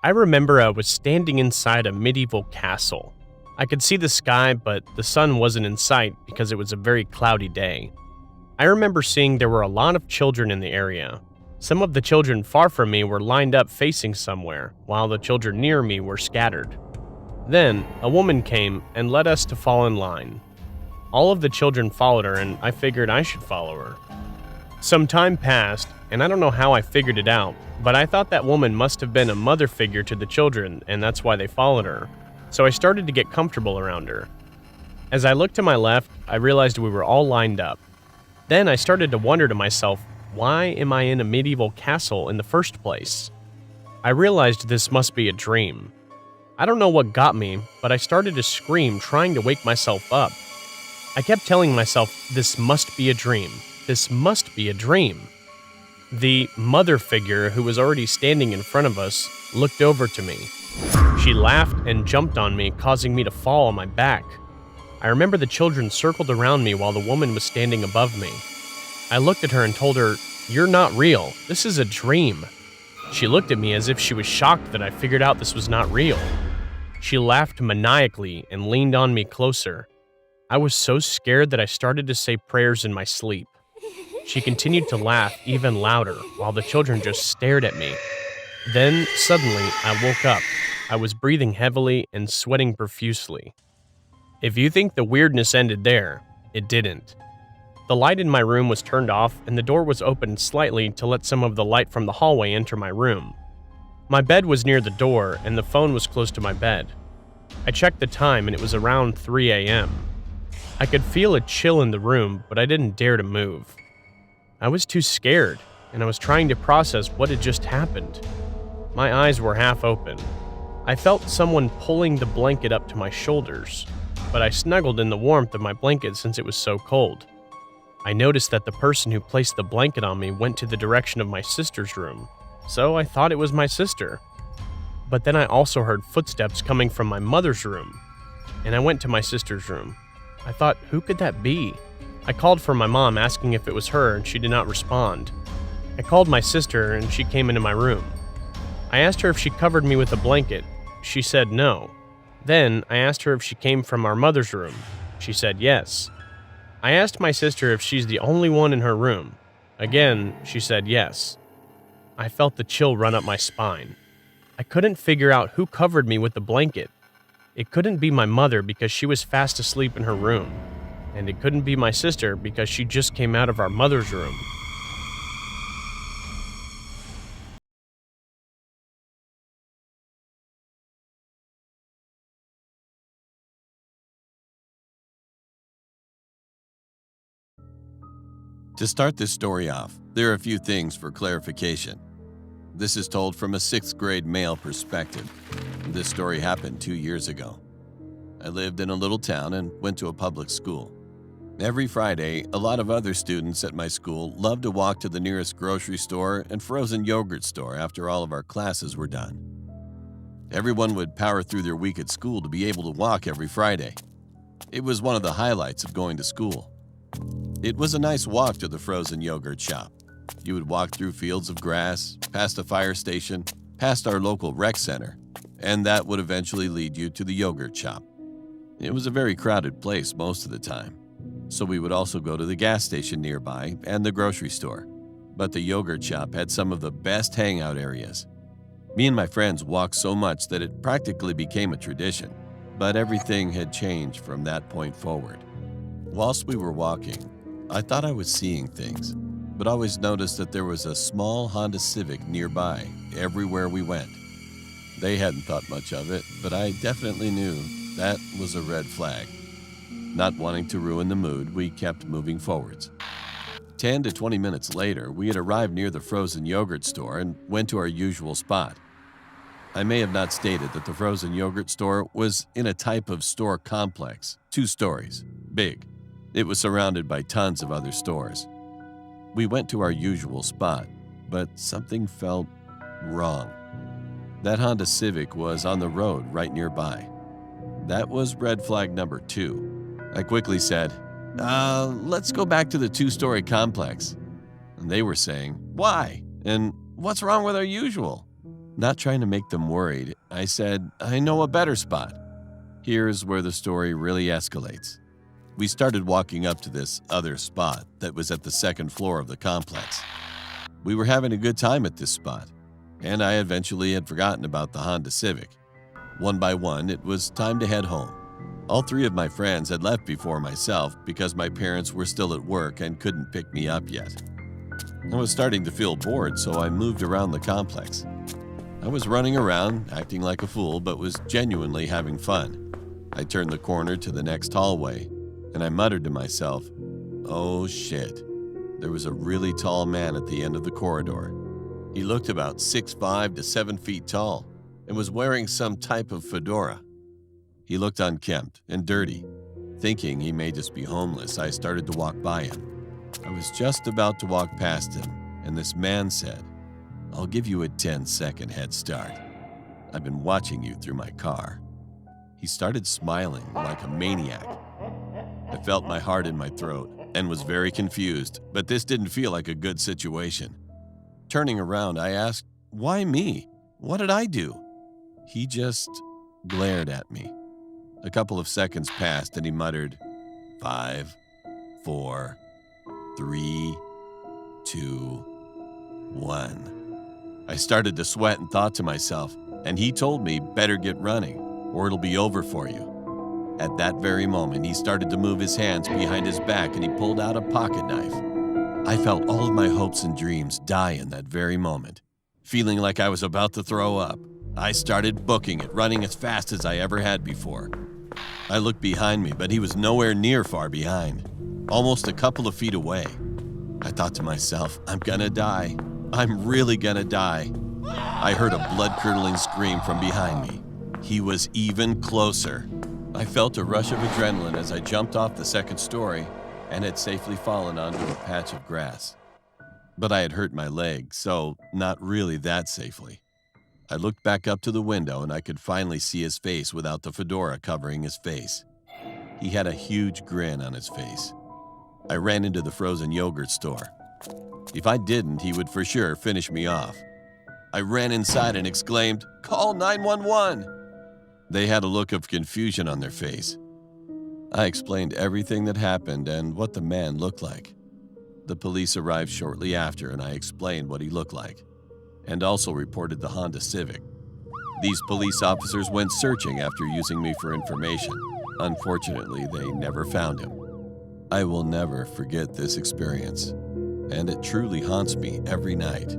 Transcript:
I remember I was standing inside a medieval castle. I could see the sky, but the sun wasn't in sight because it was a very cloudy day. I remember seeing there were a lot of children in the area. Some of the children far from me were lined up facing somewhere, while the children near me were scattered. Then, a woman came and led us to fall in line. All of the children followed her, and I figured I should follow her. Some time passed, and I don't know how I figured it out, but I thought that woman must have been a mother figure to the children, and that's why they followed her. So I started to get comfortable around her. As I looked to my left, I realized we were all lined up. Then I started to wonder to myself, why am I in a medieval castle in the first place? I realized this must be a dream. I don't know what got me, but I started to scream, trying to wake myself up. I kept telling myself, this must be a dream. This must be a dream. The mother figure, who was already standing in front of us, looked over to me. She laughed and jumped on me, causing me to fall on my back. I remember the children circled around me while the woman was standing above me. I looked at her and told her, "You're not real. This is a dream." She looked at me as if she was shocked that I figured out this was not real. She laughed maniacally and leaned on me closer. I was so scared that I started to say prayers in my sleep. She continued to laugh even louder while the children just stared at me. Then, suddenly, I woke up. I was breathing heavily and sweating profusely. If you think the weirdness ended there, it didn't. The light in my room was turned off and the door was opened slightly to let some of the light from the hallway enter my room. My bed was near the door and the phone was close to my bed. I checked the time and it was around 3 a.m. I could feel a chill in the room, but I didn't dare to move. I was too scared, and I was trying to process what had just happened. My eyes were half open. I felt someone pulling the blanket up to my shoulders, but I snuggled in the warmth of my blanket since it was so cold. I noticed that the person who placed the blanket on me went to the direction of my sister's room, so I thought it was my sister. But then I also heard footsteps coming from my mother's room, and I went to my sister's room. I thought, who could that be? I called for my mom asking if it was her, and she did not respond. I called my sister, and she came into my room. I asked her if she covered me with a blanket. She said no. Then I asked her if she came from our mother's room. She said yes. I asked my sister if she's the only one in her room. Again, she said yes. I felt the chill run up my spine. I couldn't figure out who covered me with the blanket. It couldn't be my mother because she was fast asleep in her room. And it couldn't be my sister because she just came out of our mother's room. To start this story off, there are a few things for clarification. This is told from a 6th grade male perspective. This story happened 2 years ago. I lived in a little town and went to a public school. Every Friday, a lot of other students at my school loved to walk to the nearest grocery store and frozen yogurt store after all of our classes were done. Everyone would power through their week at school to be able to walk every Friday. It was one of the highlights of going to school. It was a nice walk to the frozen yogurt shop. You would walk through fields of grass, past a fire station, past our local rec center, and that would eventually lead you to the yogurt shop. It was a very crowded place most of the time, so we would also go to the gas station nearby and the grocery store. But the yogurt shop had some of the best hangout areas. Me and my friends walked so much that it practically became a tradition, but everything had changed from that point forward. Whilst we were walking, I thought I was seeing things, but always noticed that there was a small Honda Civic nearby everywhere we went. They hadn't thought much of it, but I definitely knew that was a red flag. Not wanting to ruin the mood, we kept moving forwards. 10 to 20 minutes later, we had arrived near the frozen yogurt store and went to our usual spot. I may have not stated that the frozen yogurt store was in a type of store complex, 2 stories, big. It was surrounded by tons of other stores. We went to our usual spot, but something felt wrong. That Honda Civic was on the road right nearby. That was red flag number 2. I quickly said, let's go back to the 2-story complex. And they were saying, why? And what's wrong with our usual? Not trying to make them worried, I said, I know a better spot. Here's where the story really escalates. We started walking up to this other spot that was at the second floor of the complex. We were having a good time at this spot, and I eventually had forgotten about the Honda Civic. One by one, it was time to head home. All three of my friends had left before myself because my parents were still at work and couldn't pick me up yet. I was starting to feel bored, so I moved around the complex. I was running around, acting like a fool, but was genuinely having fun. I turned the corner to the next hallway, and I muttered to myself, oh shit. There was a really tall man at the end of the corridor. He looked about 6'5" to 7 feet tall and was wearing some type of fedora. He looked unkempt and dirty. Thinking he may just be homeless, I started to walk by him. I was just about to walk past him, and this man said, I'll give you a 10-second head start. I've been watching you through my car. He started smiling like a maniac. I felt my heart in my throat and was very confused, but this didn't feel like a good situation. Turning around, I asked, why me? What did I do? He just glared at me. A couple of seconds passed and he muttered, 5, 4, 3, 2, 1. I started to sweat and thought to myself, and he told me, better get running, or it'll be over for you. At that very moment, he started to move his hands behind his back and he pulled out a pocket knife. I felt all of my hopes and dreams die in that very moment. Feeling like I was about to throw up, I started booking it, running as fast as I ever had before. I looked behind me, but he was nowhere near far behind, almost a couple of feet away. I thought to myself, I'm gonna die. I'm really gonna die. I heard a blood-curdling scream from behind me. He was even closer. I felt a rush of adrenaline as I jumped off the second story and had safely fallen onto a patch of grass. But I had hurt my leg, so not really that safely. I looked back up to the window and I could finally see his face without the fedora covering his face. He had a huge grin on his face. I ran into the frozen yogurt store. If I didn't, he would for sure finish me off. I ran inside and exclaimed, "Call 911!" They had a look of confusion on their face. I explained everything that happened and what the man looked like. The police arrived shortly after and I explained what he looked like, and also reported the Honda Civic. These police officers went searching after using me for information. Unfortunately, they never found him. I will never forget this experience, and it truly haunts me every night.